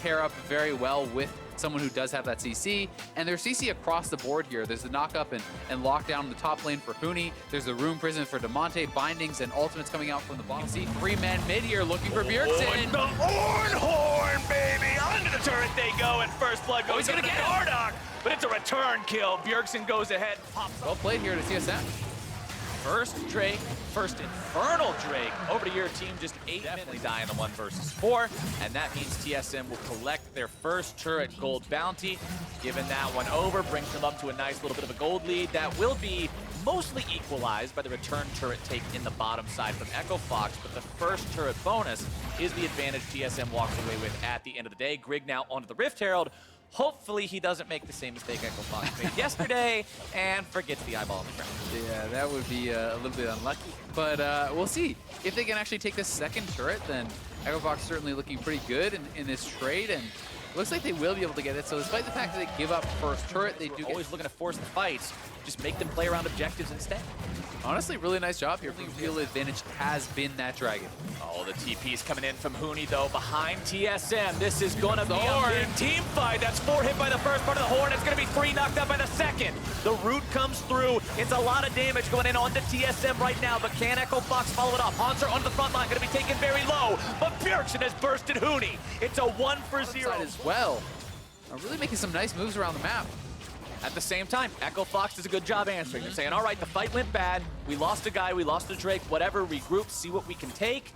pair up very well with someone who does have that CC, and there's CC across the board here. There's the knock-up and lockdown in the top lane for Huni. There's the Rune Prison for Damonte, bindings and ultimates coming out from the bottom. See, 3-man mid here looking for Bjergsen. The Horn, baby! Under the turret they go, and first blood goes gonna to get Dardoch, but it's a return kill. Bjergsen goes ahead, pops up. Well played here to TSM. First Drake, first Infernal Drake. Over to your team, just 8 minutes. Die in the 1 versus 4, and that means TSM will collect their first turret gold bounty. Giving that one over, brings them up to a nice little bit of a gold lead. That will be mostly equalized by the return turret take in the bottom side from Echo Fox, but the first turret bonus is the advantage TSM walks away with at the end of the day. Grig now onto the Rift Herald. Hopefully he doesn't make the same mistake Echo Fox made yesterday and forgets the eyeball on the ground. Yeah, that would be a little bit unlucky. But we'll see. If they can actually take this second turret, then Echo Fox certainly looking pretty good in this trade, and looks like they will be able to get it. So despite the fact that they give up first turret, they do always looking to force the fights. Just make them play around objectives instead. Honestly, really nice job here. Real advantage has been that dragon. Oh, the TP's coming in from Huni, though, behind TSM. This is going to be a big team fight. That's 4 hit by the first part of the Horn. It's going to be 3 knocked out by the second. The root comes through. It's a lot of damage going in onto TSM right now, but can Echo Fox follow it up? Hanser onto the front line, going to be taken very low, but Bjergsen has bursted Huni. It's a 1 for 0. As well. Really making some nice moves around the map. At the same time, Echo Fox does a good job answering. They're saying, all right, the fight went bad. We lost a guy, we lost a Drake, whatever, regroup, see what we can take.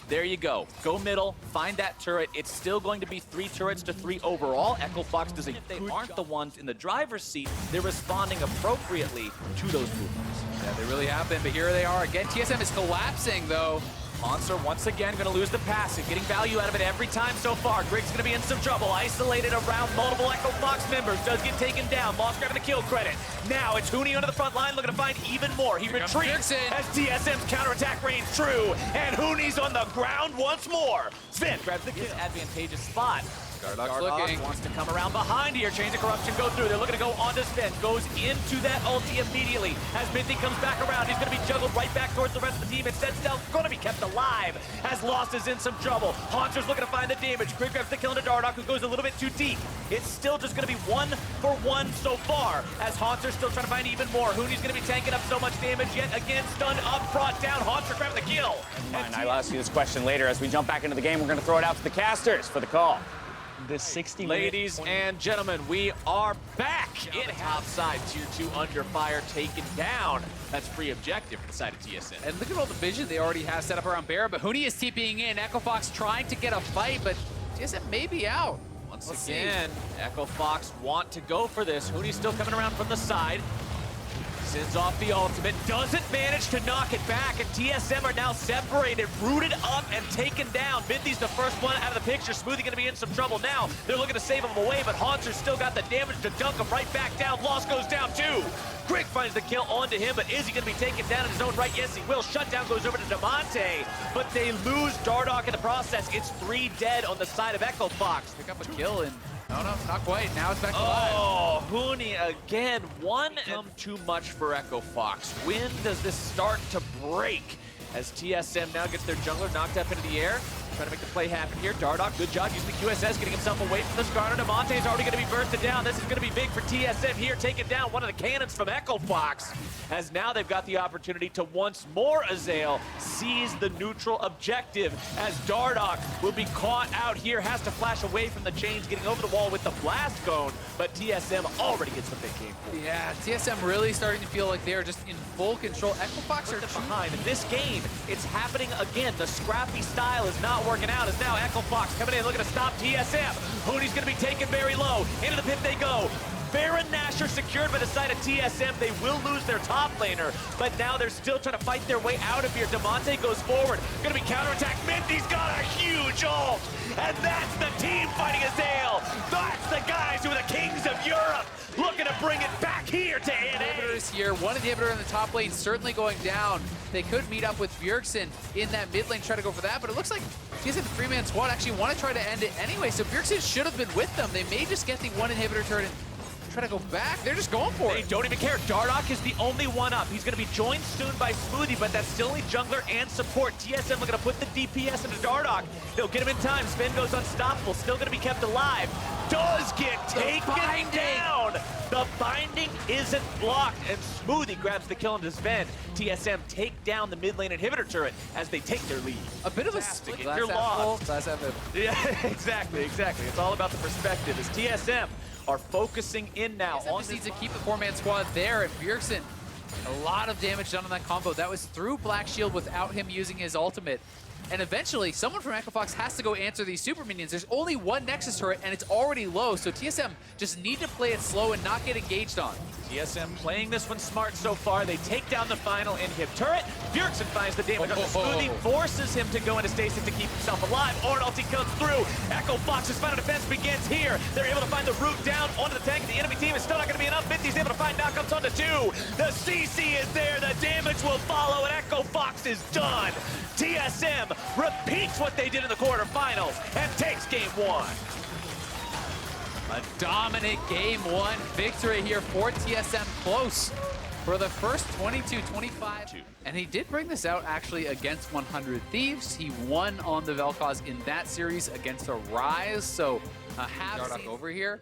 There you go. Go middle, find that turret. It's still going to be 3 turrets to 3 overall. Echo Fox does a good job. If they aren't the ones in the driver's seat, they're responding appropriately to those movements. Yeah, they really have been, but here they are again. TSM is collapsing, though. Hanser once again going to lose the passive, getting value out of it every time so far. Grig's going to be in some trouble, isolated around multiple Echo Fox members, does get taken down. Moss grabbing the kill credit. Now it's Huni onto the front line, looking to find even more. He retreats as TSM's counterattack reigns true, and Huni's on the ground once more. Sven grabs the kill. Advantageous spot. Dardoch wants to come around behind here. Chains of Corruption go through. They're looking to go onto Sven. Goes into that ulti immediately. As Minty comes back around, he's going to be juggled right back towards the rest of the team. Instead, Stealth going to be kept alive as Lost is in some trouble. Hanser's looking to find the damage. Grig grabs the kill into Dardoch, who goes a little bit too deep. It's still just going to be 1 for 1 so far, as Hanser's still trying to find even more. Huni's going to be tanking up so much damage yet again. Stunned up, brought down. Hanser grabbing the kill. I'll ask you this question later. As we jump back into the game, we're going to throw it out to the casters for the call. The 60 Ladies and gentlemen, we are back in top side. Tier 2 under fire taken down. That's free objective for the side of TSM. And look at all the vision they already have set up around Baron, but Huni is TPing in. Echo Fox trying to get a fight, but TSM may be out. Once again, Echo Fox want to go for this. Huni's still coming around from the side. Sends off the ultimate, doesn't manage to knock it back, and TSM are now separated, rooted up, and taken down. Minty's the first one out of the picture. Smoothie gonna be in some trouble now. They're looking to save him away, but Hanser's still got the damage to dunk him right back down. Lost goes down too. Grig finds the kill onto him, but is he gonna be taken down in his own right? Yes, he will. Shutdown goes over to Damonte, but they lose Dardoch in the process. It's 3 dead on the side of Echo Fox. Pick up a kill and no, not quite. Now it's back to live. Oh, Huni again. One too much for Echo Fox. When does this start to break? As TSM now gets their jungler knocked up into the air. Trying to make the play happen here. Dardoch, good job using the QSS, getting himself away from the Skarner. Damonte's already going to be bursted down. This is going to be big for TSM here, taking down one of the cannons from Echo Fox. As now they've got the opportunity to once more, Azael, seize the neutral objective. As Dardoch will be caught out here, has to flash away from the chains, getting over the wall with the blast cone. But TSM already gets the big game. Yeah, TSM really starting to feel like they're just in full control. Echo Fox are behind. In this game, it's happening again. The scrappy style is not working out, as now Echo Fox coming in, looking to stop TSM. Huni's going to be taken very low. Into the pit they go. Baron Nashor secured by the side of TSM. They will lose their top laner, but now they're still trying to fight their way out of here. Damonte goes forward. Going to be counterattacked. Minty's got a huge ult, and that's the team fighting Azael. That's the guys who are the kings of Europe, looking to bring it back here to NA. Inhibitors here. One inhibitor in the top lane certainly going down. They could meet up with Bjergsen in that mid lane, try to go for that, but it looks like TSM 3-man squad actually want to try to end it anyway, so Bjergsen should have been with them. They may just get the 1 inhibitor turret and try to go back. They're just going for They it. don't even care. Dardoch is the only one up. He's going to be joined soon by Smoothie, but that's still only jungler and support. TSM looking to put the DPS into Dardoch. They'll get him in time. Sven goes unstoppable. Still going to be kept alive. Does get taken down. The binding isn't blocked, and Smoothie grabs the kill into Sven. TSM take down the mid lane inhibitor turret as they take their lead. A bit of a split. If you're lost. Glass half full. Yeah, exactly. It's all about the perspective. As TSM are focusing in now TSM on just needs to keep the four-man squad there, and Bjergsen, a lot of damage done on that combo. That was through Black Shield without him using his ultimate. And eventually, someone from Echo Fox has to go answer these super minions. There's only one Nexus turret, and it's already low, so TSM just need to play it slow and not get engaged on. TSM playing this one smart so far. They take down the final inhib turret. Bjergsen finds the damage on the Smoothie, forces him to go into stasis to keep himself alive. Ornn ulti comes through. Echo Fox's final defense begins here. They're able to find the root down onto the tank. The enemy team is still not going to be enough. Mithy's able to find knockups onto 2. The CC is there. The damage will follow, and Echo Fox is done. TSM repeats what they did in the quarterfinals and takes game 1. A dominant game 1 victory here for TSM, close for the first 22-25. And he did bring this out actually against 100 Thieves. He won on the Vel'Koz in that series against a Rise, so Dardoch over here.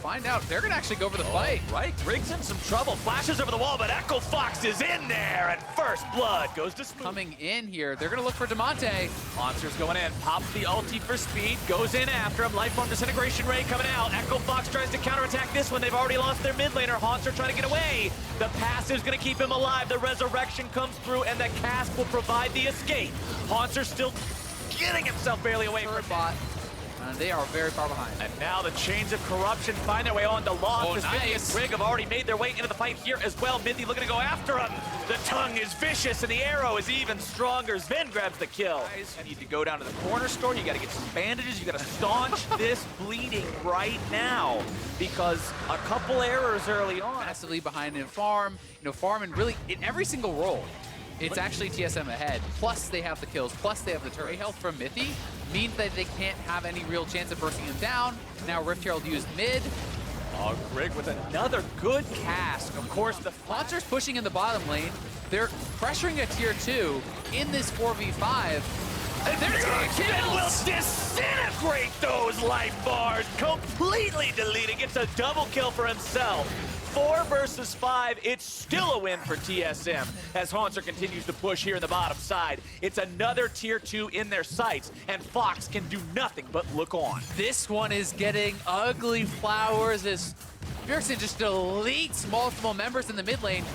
Find out, they're gonna actually go for the fight. Right, Grig's in some trouble, flashes over the wall, but Echo Fox is in there, and first blood goes to Smoothie. Coming in here, they're gonna look for Damonte. Monster's going in, pops the ulti for speed, goes in after him, life form disintegration ray coming out. Echo Fox tries to counterattack this one, they've already lost their mid laner. Haunter trying to get away. The passive's gonna keep him alive, the resurrection comes through, and the cast will provide the escape. Haunter still getting himself barely away from bot. They are very far behind. And now the chains of corruption find their way on to Lost. Oh, Mithy and nice. Grig have already made their way into the fight here as well. Mithy looking to go after him. The tongue is vicious and the arrow is even stronger. Sven grabs the kill. You need to go down to the corner store. You got to get some bandages. You got to staunch this bleeding right now because a couple errors early on. Massively behind in farm. Farm and really in every single role. It's actually TSM ahead, plus they have the kills, plus they have the turret. Health from Mithy means that they can't have any real chance of bursting him down. Now Rift Herald used mid. Oh, Grig with another good cast. Of course, the Monster's pushing in the bottom lane. They're pressuring a tier 2 in this 4v5. And they're taking will kills! disintegrate those life bars, completely deleting. It's a double kill for himself. 4 versus 5, it's still a win for TSM as Haunter continues to push here in the bottom side. It's another tier 2 in their sights, and Fox can do nothing but look on. This one is getting ugly flowers as Bjergsen just deletes multiple members in the mid lane.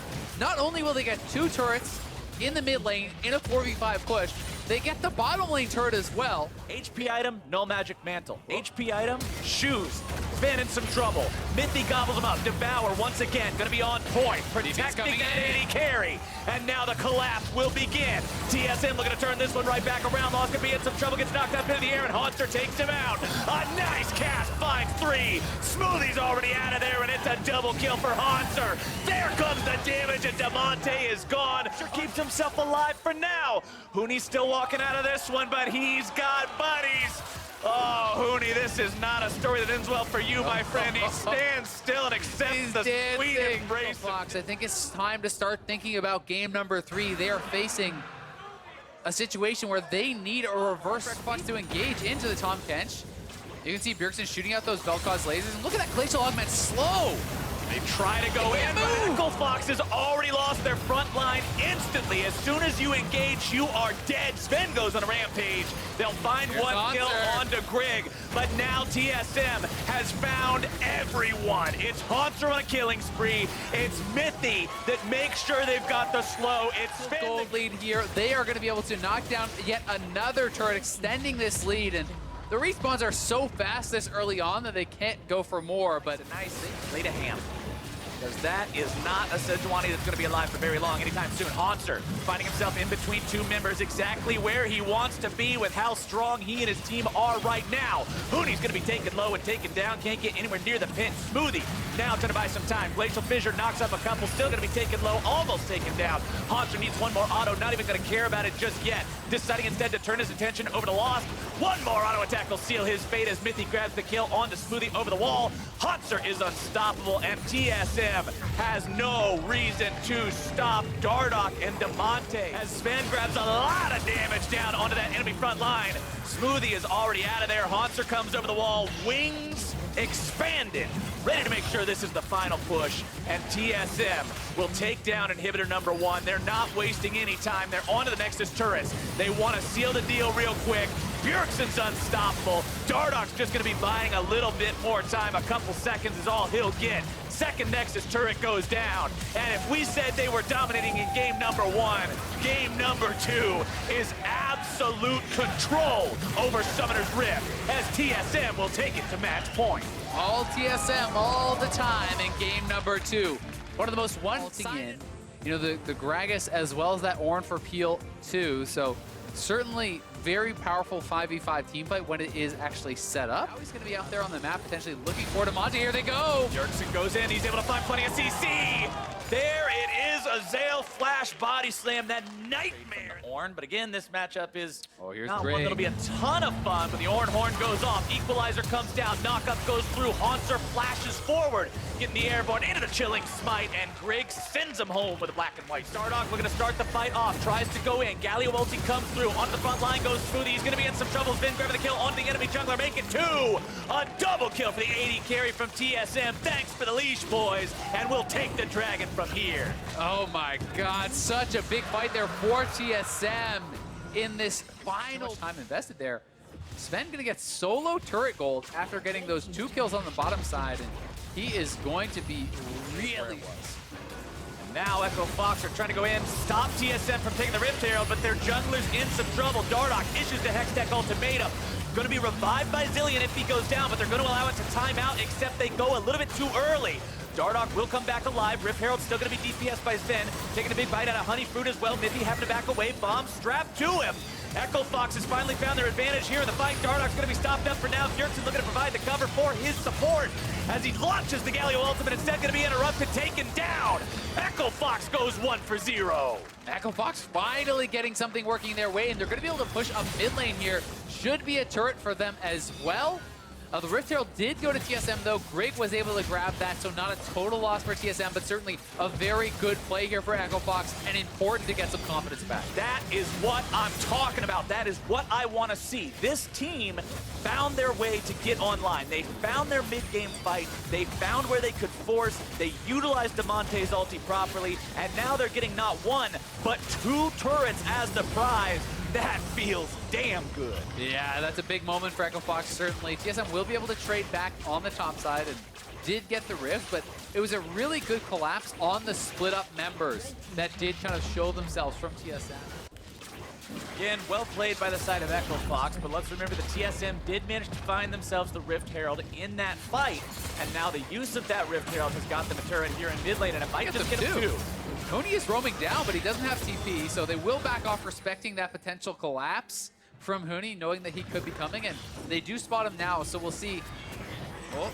Not only will they get 2 turrets in the mid lane in a 4v5 push, they get the bottom lane turret as well. HP item, no magic mantle. HP item, shoes. Sven in some trouble. Mithy gobbles him up. Devour once again, gonna be on point. Protecting that AD carry. And now the collapse will begin. TSM looking to turn this one right back around. Lost could be in some trouble, gets knocked up into the air, and Haunter takes him out. A nice cast, finds 3. Smoothie's already out of there, and it's a double kill for Haunter. There comes the damage, and Damonte is gone. Keeps himself alive for now. Huni's still walking out of this one, but he's got buddies. Oh, Huni, this is not a story that ends well for you, my friend. He stands still and accepts the sweet embrace. Fox, I think it's time to start thinking about game number 3. They are facing a situation where they need a reverse Fox to engage into the Tahm Kench. You can see Bjergsen shooting out those Vel'Koz lasers, and look at that Glacial Augment slow. They try to go in, but Echo Fox has already lost their front line instantly. As soon as you engage, you are dead. Sven goes on a rampage. They'll find one kill onto Grig, but now TSM has found everyone. It's Haunter on a killing spree. It's Mithy that makes sure they've got the slow. It's Sven. Gold lead here. They are going to be able to knock down yet another turret, extending this lead. And the respawns are so fast this early on that they can't go for more, but nice. Laid a ham. because that is not a Sejuani that's going to be alive for very long anytime soon. Haunter finding himself in between two members, exactly where he wants to be with how strong he and his team are right now. Hooney's going to be taken low and taken down, can't get anywhere near the pin. Smoothie now trying to buy some time. Glacial Fissure knocks up a couple, still going to be taken low, almost taken down. Haunter needs one more auto, not even going to care about it just yet. Deciding instead to turn his attention over to Lost. One more auto attack will seal his fate as Mythy grabs the kill onto Smoothie over the wall. Haunter is unstoppable, and TSM has no reason to stop Dardoch and Demonte. As Sven grabs a lot of damage down onto that enemy front line. Smoothie is already out of there. Haunter comes over the wall, wings expanded, ready to make sure this is the final push, and TSM will take down inhibitor number 1. They're not wasting any time. They're on to the Nexus turrets. They want to seal the deal real quick. Bjergsen's unstoppable. Dardoch's just going to be buying a little bit more time. A couple seconds is all he'll get. Second Nexus turret goes down. And if we said they were dominating in game number 1, game number 2 is absolute control over Summoner's Rift, as TSM will take it to match point. All TSM all the time in game number 2. One of the most one-sided. You know, the Gragas as well as that Ornn for Peel too. So certainly very powerful 5v5 team fight when it is actually set up. Now he's going to be out there on the map potentially looking for Demonte. Here they go. Bjergsen goes in. He's able to find plenty of CC. There it is, a Zale flash body slam, that nightmare. Ornn, but again, this matchup is not one that'll be a ton of fun, but the Ornn horn goes off. Equalizer comes down, knockup goes through, Haunter flashes forward, getting the airborne into the chilling smite, and Griggs sends him home with a black and white. Dardoch looking to start the fight off, tries to go in. Galio ulti comes through, onto the front line goes Smoothie. He's going to be in some trouble. Sven grabbing the kill onto the enemy jungler, make it 2. A double kill for the AD carry from TSM. Thanks for the leash, boys, and we'll take the dragon from here. Oh my God, such a big fight there for TSM in this final time invested there. Sven gonna get solo turret gold after getting those 2 kills on the bottom side, and he is going to be really... Now Echo Fox are trying to go in, stop TSM from taking the Rift Herald, but their jungler's in some trouble. Dardoch issues the Hextech ultimatum. Going to be revived by Zilean if he goes down, but they're going to allow it to time out, except they go a little bit too early. Dardoch will come back alive. Rift Herald's still going to be DPS by Sven, taking a big bite out of Honey Fruit as well. Mythy having to back away, bomb strapped to him. Echo Fox has finally found their advantage here in the fight. Dardoch's going to be stopped up for now. Bjergsen looking to provide the cover for his support as he launches the Galio ultimate. Instead going to be interrupted, taken down. Echo Fox goes 1 for 0. Echo Fox finally getting something working their way, and they're going to be able to push up mid lane here. Should be a turret for them as well. The Rift Herald did go to TSM though. Grig was able to grab that, so not a total loss for TSM, but certainly a very good play here for Echo Fox, and important to get some confidence back. That is what I'm talking about. That is what I want to see. This team found their way to get online. They found their mid-game fight. They found where they could force. They utilized Demonte's ulti properly, and now they're getting not 1, but 2 turrets as the prize. That feels damn good. Yeah, that's a big moment for Echo Fox, certainly. TSM will be able to trade back on the top side and did get the Rift, but it was a really good collapse on the split-up members that did kind of show themselves from TSM. Again, well played by the side of Echo Fox, but let's remember that TSM did manage to find themselves the Rift Herald in that fight, and now the use of that Rift Herald has got them a turret here in mid lane, and it might just get them 2. Tony is roaming down, but he doesn't have TP, so they will back off, respecting that potential collapse from Hooney, knowing that he could be coming, and they do spot him now, so we'll see. Oh,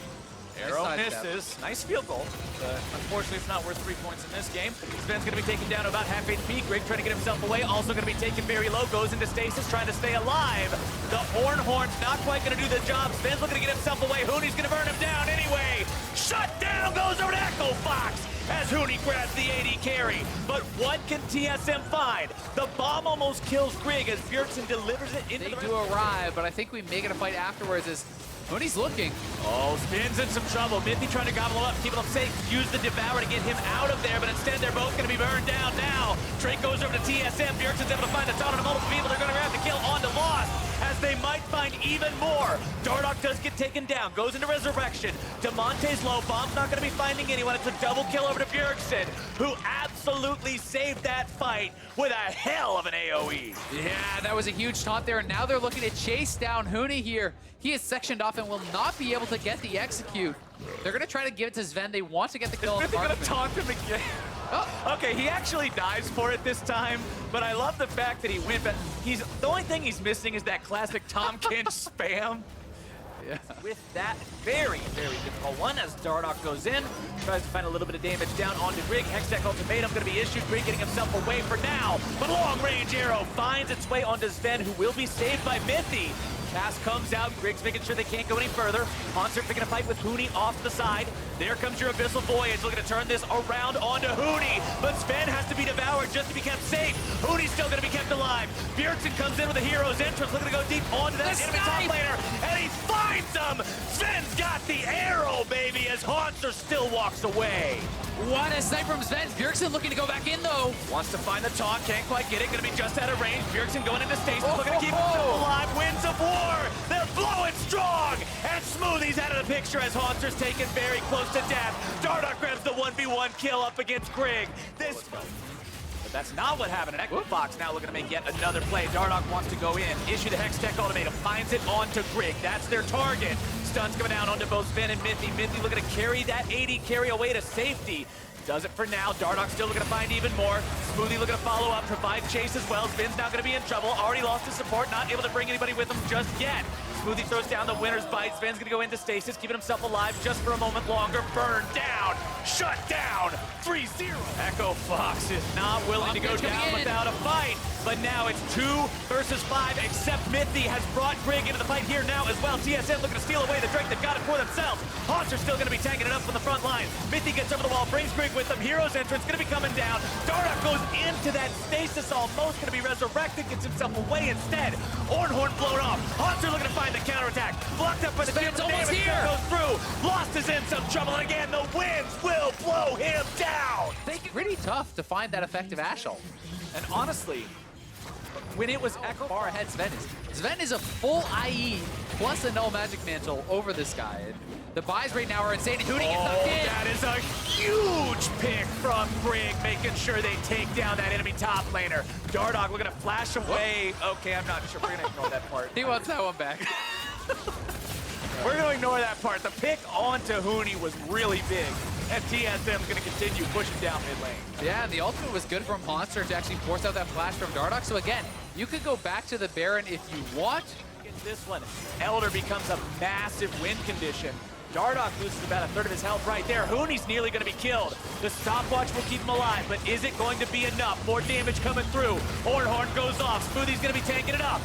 arrow misses. Nice field goal, but unfortunately it's not worth 3 points in this game. Sven's going to be taken down to about half HP. Grig trying to get himself away, also going to be taken very low, goes into stasis, trying to stay alive. The Ornn horn's not quite going to do the job. Sven's looking to get himself away. Hooney's going to burn him down anyway. Shut down goes over to Echo Fox as Hooney grabs the AD carry. But what can TSM find? The bomb almost kills Grig as Bjergsen delivers it into the... They do arrive, but I think we may get a fight afterwards as Hooney's looking. Oh, Spin's in some trouble. Mythy trying to gobble him up, keep him safe. Use the Devour to get him out of there, but instead they're both going to be burned down now. Drake goes over to TSM. Bjergsen's able to find the top of multiple people. They're going to grab the kill onto Lost as they might find even more. Dardoch does get taken down, goes into Resurrection. Demonte's low, bomb's not gonna be finding anyone. It's a double kill over to Bjergsen, who absolutely saved that fight with a hell of an AoE. Yeah, that was a huge taunt there, and now they're looking to chase down Huni here. He is sectioned off and will not be able to get the execute. They're gonna try to give it to Sven. They want to get the kill on Is Smithy gonna Parkman. taunt him again? Oh. Okay, he actually dies for it this time, but I love the fact that he went, but the only thing he's missing is that classic Tom Kinch spam. Yeah. With that very, very difficult one as Dardoch goes in, tries to find a little bit of damage down onto Grig. Hextech ultimatum going to be issued. Grig getting himself away for now, but long range arrow finds its way onto Sven, who will be saved by Mithy. Cass comes out, Grig's making sure they can't go any further. Monster picking a fight with Huni off to the side. There comes your Abyssal Voyage, looking to turn this around onto Huni, but Sven has to be devoured just to be kept safe. Huni's still gonna be kept alive. Bjergsen comes in with a hero's entrance, looking to go deep onto that enemy top laner, and he finds him! Sven's got the arrow, baby, as Haunter still walks away. What a snipe from Sven. Bjergsen looking to go back in, though. Wants to find the taunt, can't quite get it, gonna be just out of range. Bjergsen going into stasis, looking to keep himself alive. Winds of War, they're blowing strong! And Smoothie's out of the picture as Haunter's taken very close to death. Dardoch grabs the 1v1 kill up against Grig. But that's not what happened. And Equifox now looking to make yet another play. Dardoch wants to go in, issue the Hextech ultimatum, finds it onto Grig. That's their target. Stuns coming down onto both Sven and Mithy. Mithy looking to carry that 80 carry away to safety. Does it for now. Dardoch still looking to find even more. Smoothie looking to follow up, provide chase as well. Sven's now going to be in trouble. Already lost his support, not able to bring anybody with him just yet. Smoothie throws down the winner's bite. Sven's going to go into stasis, keeping himself alive just for a moment longer. Burn down, shut down, 3-0. Echo Fox is not willing to go down without a fight. But now it's 2 versus 5, except Mithy has brought Grig into the fight here now as well. TSM looking to steal away the Drake. They've got it for themselves. Haunter's still going to be tanking it up from the front line. Mithy gets over the wall, brings Grig with him. Hero's entrance going to be coming down. Dardoch goes into that stasis, almost going to be resurrected, gets himself away instead. Ornhorn blown off. Haunter looking to find the counterattack. Blocked up by the Sven's almost here. Goes through. Lost is in some trouble, and again, the winds will blow him down. Pretty tough to find that effective Ashel. And honestly, when it was Echo Far ahead Sven is. Sven is a full IE plus a null magic mantle over this guy. And the buys right now are insane. Huni gets knocked in. That is a huge pick from Grig, making sure they take down that enemy top laner. Dardoch looking to flash away. Okay, I'm not sure. We're going to ignore that part. He wants that one back. We're going to ignore that part. The pick onto Huni was really big. And TSM is going to continue pushing down mid lane. Yeah, and the ultimate was good from Monster to actually force out that flash from Dardoch. So again, you could go back to the Baron if you want. Against this one, Elder becomes a massive win condition. Dardoch loses about a third of his health right there. Huni's nearly going to be killed. The stopwatch will keep him alive, but is it going to be enough? More damage coming through. Ornhorn goes off. Smoothie's going to be tanking it up.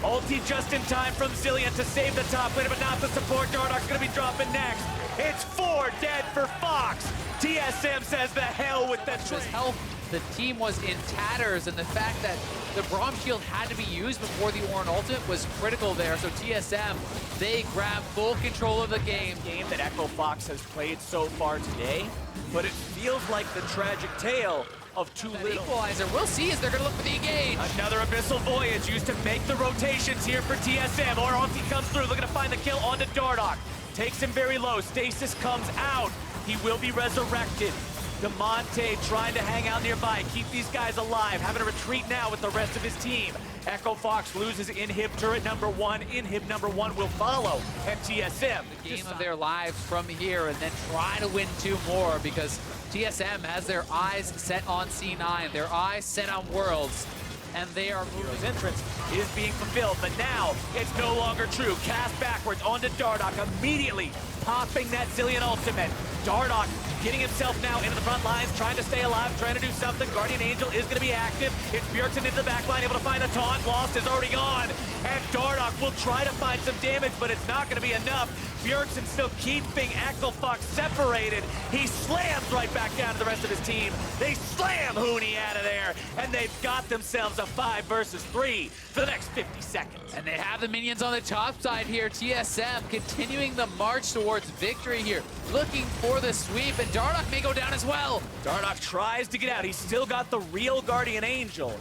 Ulti just in time from Zilean to save the top laner, but not the support. Dardoch's going to be dropping next. It's 4 dead for Fox. TSM says the hell with that. His health, the team was in tatters, and the fact that the Braum Shield had to be used before the Ornn ultimate was critical there. So TSM, they grab full control of the game. Game that Echo Fox has played so far today, but it feels like the tragic tale of too That little. equalizer, we'll see as they're going to look for the engage. Another Abyssal Voyage used to make the rotations here for TSM. Ornhorn comes through, looking to find the kill onto Dardoch. Takes him very low. Stasis comes out. He will be resurrected. Demonte trying to hang out nearby, keep these guys alive, having a retreat now with the rest of his team. Echo Fox loses inhib turret number 1. Inhib number 1 will follow. And TSM. The game of their lives from here, and then try to win 2 more because TSM has their eyes set on C9, their eyes set on Worlds, and they are moving. Hero's entrance is being fulfilled, but now it's no longer true. Cast backwards onto Dardoch, immediately popping that Zilean ultimate. Dardoch getting himself now into the front lines, trying to stay alive, trying to do something. Guardian Angel is going to be active. It's Bjergsen into the back line, able to find a taunt. Lost is already gone. And Dardoch will try to find some damage, but it's not going to be enough. Bjergsen still keeping Echo Fox separated. He slams right back down to the rest of his team. They slam Huni out of there, and they've got themselves a 5 versus 3 for the next 50 seconds. And they have the minions on the top side here. TSM continuing the march towards victory here, looking for the sweep, and Dardoch may go down as well. Dardoch tries to get out. He's still got the real Guardian Angel.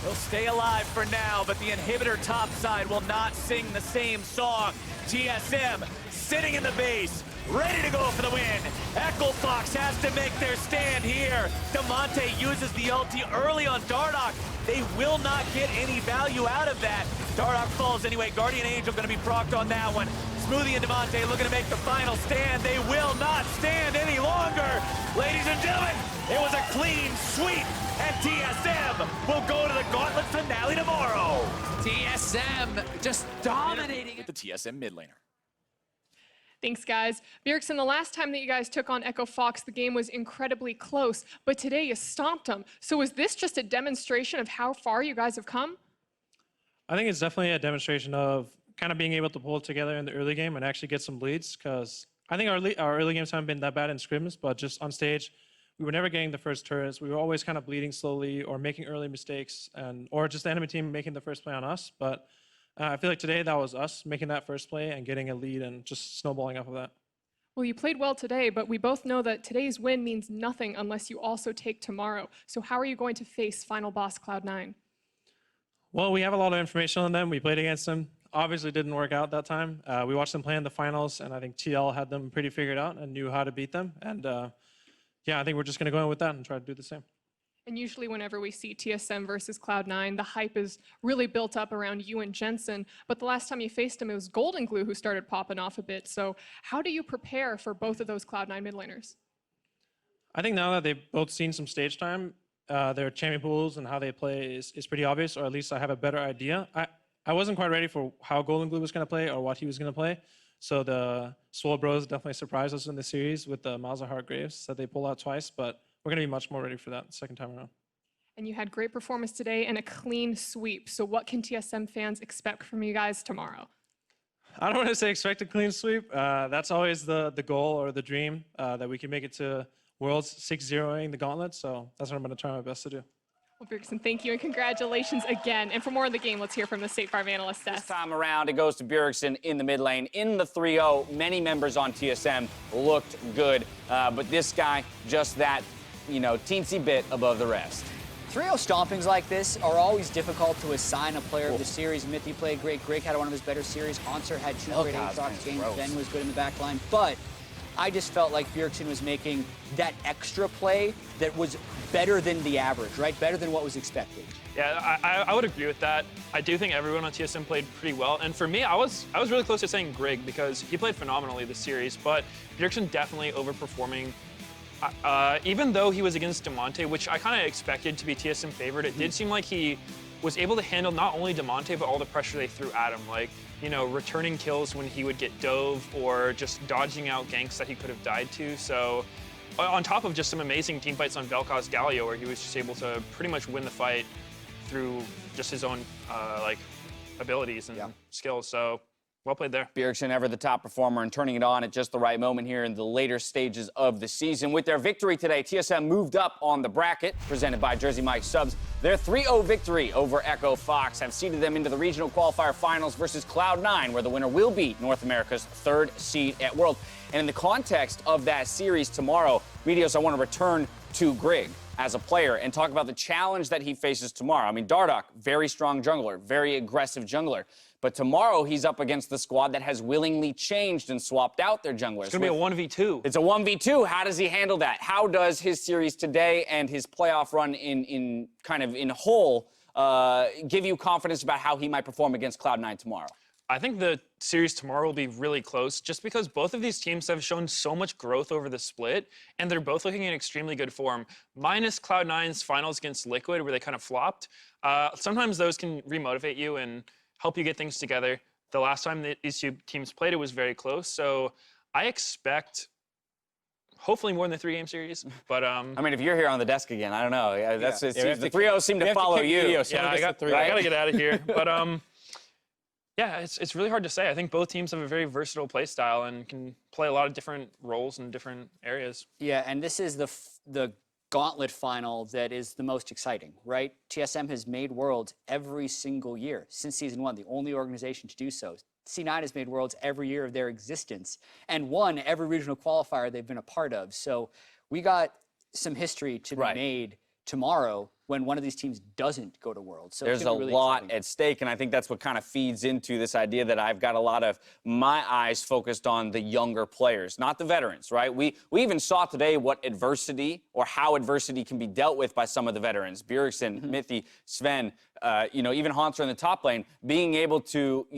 He'll stay alive for now, but the inhibitor topside will not sing the same song. TSM sitting in the base, ready to go for the win. Echo Fox has to make their stand here. Damonte uses the ulti early on Dardoch. They will not get any value out of that. Dardoch falls anyway. Guardian Angel going to be procced on that one. Smoothie and Damonte looking to make the final stand. They will not stand any longer. Ladies and gentlemen, it was a clean sweep, and TSM will go to the Gauntlet finale tomorrow. TSM just dominating With the TSM mid laner. Thanks, guys. Bjergsen, the last time that you guys took on Echo Fox, the game was incredibly close, but today you stomped them. So is this just a demonstration of how far you guys have come? I think it's definitely a demonstration of kind of being able to pull it together in the early game and actually get some leads, because I think our early games haven't been that bad in scrims, but just on stage, we were never getting the first turrets. We were always kind of bleeding slowly or making early mistakes, or just the enemy team making the first play on us. But I feel like today that was us making that first play and getting a lead and just snowballing off of that. Well, you played well today, but we both know that today's win means nothing unless you also take tomorrow. So how are you going to face final boss Cloud9? Well, we have a lot of information on them. We played against them. Obviously didn't work out that time. We watched them play in the finals, and I think TL had them pretty figured out and knew how to beat them. And yeah, I think we're just going to go in with that and try to do the same. And usually whenever we see TSM versus Cloud9, the hype is really built up around you and Jensen. But the last time you faced him, it was Golden Glue who started popping off a bit. So how do you prepare for both of those Cloud9 mid laners? I think now that they've both seen some stage time, their champion pools and how they play is pretty obvious, or at least I have a better idea. I wasn't quite ready for how Golden Glue was going to play or what he was going to play. So the Swole Bros definitely surprised us in the series with the Malzahar Graves that they pulled out twice, but we're going to be much more ready for that the second time around. And you had great performance today and a clean sweep. So what can TSM fans expect from you guys tomorrow? I don't want to say expect a clean sweep. That's always the goal or the dream, that we can make it to Worlds 6-0ing the Gauntlet. So that's what I'm going to try my best to do. Well, Bjergsen, thank you and congratulations again. And for more on the game, let's hear from the State Farm Analyst desk. This time around, it goes to Bjergsen in the mid lane. In the 3-0, many members on TSM looked good. But this guy, just that, teensy bit above the rest. 3-0 stompings like this are always difficult to assign a player of the series. Mithy played great. Greg had one of his better series. Hanser had two great Aatrox games. Ben was good in the back line. But I just felt like Bjergsen was making that extra play that was better than the average, right? Better than what was expected. Yeah, I would agree with that. I do think everyone on TSM played pretty well. And for me, I was really close to saying Greg because he played phenomenally this series. But Bjergsen definitely overperforming. Even though he was against Damonte, which I kind of expected to be TSM favored, it did seem like he was able to handle not only Damonte, but all the pressure they threw at him. Like, returning kills when he would get dove or just dodging out ganks that he could have died to. So on top of just some amazing team fights on Vel'Koz Galio, where he was just able to pretty much win the fight through just his own abilities and skills. So well played there. Bjergsen, ever the top performer and turning it on at just the right moment here in the later stages of the season. With their victory today, TSM moved up on the bracket, presented by Jersey Mike Subs. Their 3-0 victory over Echo Fox have seeded them into the regional qualifier finals versus Cloud9, where the winner will be North America's third seed at World. And in the context of that series tomorrow, Medios, I want to return to Greg as a player and talk about the challenge that he faces tomorrow. I mean, Dardoch, very strong jungler, very aggressive jungler. But tomorrow, he's up against the squad that has willingly changed and swapped out their junglers. It's going to be a 1v2. It's a 1v2. How does he handle that? How does his series today and his playoff run in whole give you confidence about how he might perform against Cloud9 tomorrow? I think the series tomorrow will be really close just because both of these teams have shown so much growth over the split, and they're both looking in extremely good form. Minus Cloud9's finals against Liquid, where they kind of flopped. Sometimes those can remotivate you and help you get things together. The last time that these two teams played, it was very close. So I expect hopefully more than the 3-game series. But I mean, if you're here on the desk again, I don't know. That's the 3-0 seem to follow you. Yeah, I got to get out of here. But yeah, it's really hard to say. I think both teams have a very versatile play style and can play a lot of different roles in different areas. Yeah, and this is the Gauntlet final that is the most exciting, right? TSM has made Worlds every single year since Season 1, the only organization to do so. C9 has made Worlds every year of their existence and won every regional qualifier they've been a part of. So we got some history to be made tomorrow when one of these teams doesn't go to Worlds. So There's a really lot exciting. at stake, and I think that's what kind of feeds into this idea that I've got a lot of my eyes focused on the younger players, not the veterans, right? We even saw today what adversity or how adversity can be dealt with by some of the veterans. Bjergsen, Mithy, Sven, even Haunter in the top lane, being able to,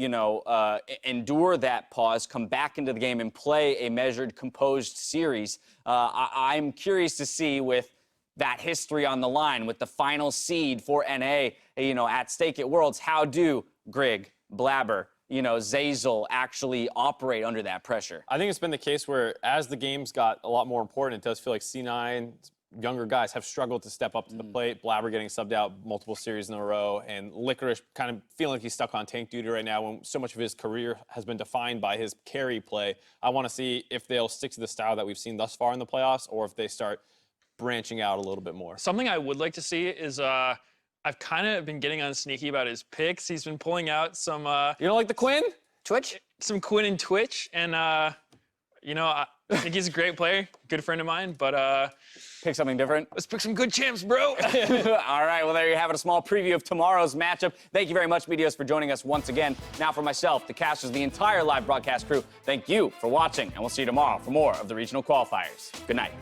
endure that pause, come back into the game and play a measured, composed series. I'm curious to see with that history on the line, with the final seed for NA, at stake at Worlds, how do Grig, Blabber, Zeyzal actually operate under that pressure? I think it's been the case where as the games got a lot more important, it does feel like C9, younger guys have struggled to step up to the plate. Blabber getting subbed out multiple series in a row, and Licorice kind of feeling like he's stuck on tank duty right now when so much of his career has been defined by his carry play. I want to see if they'll stick to the style that we've seen thus far in the playoffs, or if they start branching out a little bit more. Something I would like to see is I've kind of been getting on Sneaky about his picks. He's been pulling out some You don't like the Quinn? Twitch? some Quinn and Twitch, and I think he's a great player, good friend of mine, but Pick something different? let's pick some good champs, bro. All right, well, there you have it, a small preview of tomorrow's matchup. Thank you very much, Meteos, for joining us once again. Now for myself, the casters, the entire live broadcast crew, thank you for watching, and we'll see you tomorrow for more of the regional qualifiers. Good night.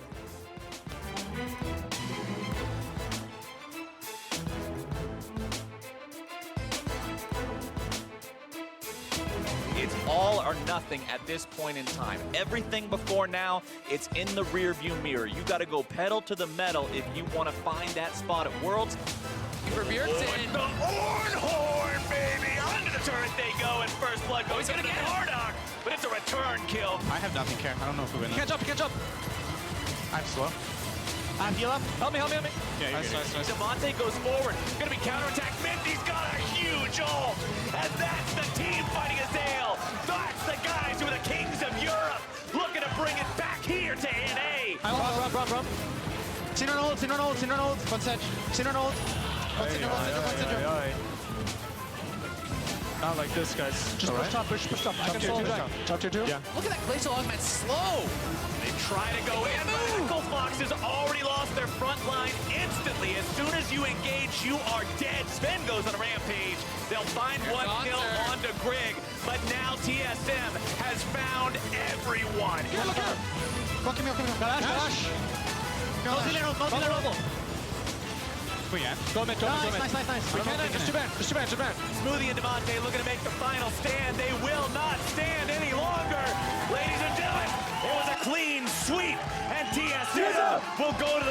It's all or nothing at this point in time. Everything before now, it's in the rearview mirror. You got to go pedal to the metal if you want to find that spot at Worlds. For Bjergsen. The Ornhorn, baby! Onto the turret they go, and first blood goes into the Dardock, but it's a return kill. I have nothing, care. I don't know if we win. Catch up, catch up! I'm slow. Heal up. Help me, help me, help me. Yeah, you're good. Devontae goes forward. Gonna be counterattacked. Minty's got a huge ult. And that's the team fighting Azael. That's the guys who are the kings of Europe. Looking to bring it back here to NA. Run. Sinner ult. One sedge. Sinner ult. One sedge. Not like this, guys. Just push top. Top tier 2. Yeah. Look at that Glacial Augment slow. They try to go in, but Fox has already lost their front line instantly. As soon as you engage, you are dead. Sven goes on a rampage. They'll find one kill onto Grig, but now TSM has found everyone. Look out. Fuck him. Dash. Multi-level. We can. Go mid. Nice. We can. Just too bad. Smoothie and Devontae looking to make the final stand. They will not stand any longer. Ladies and gentlemen, it was a clean sweep, and TSM will go to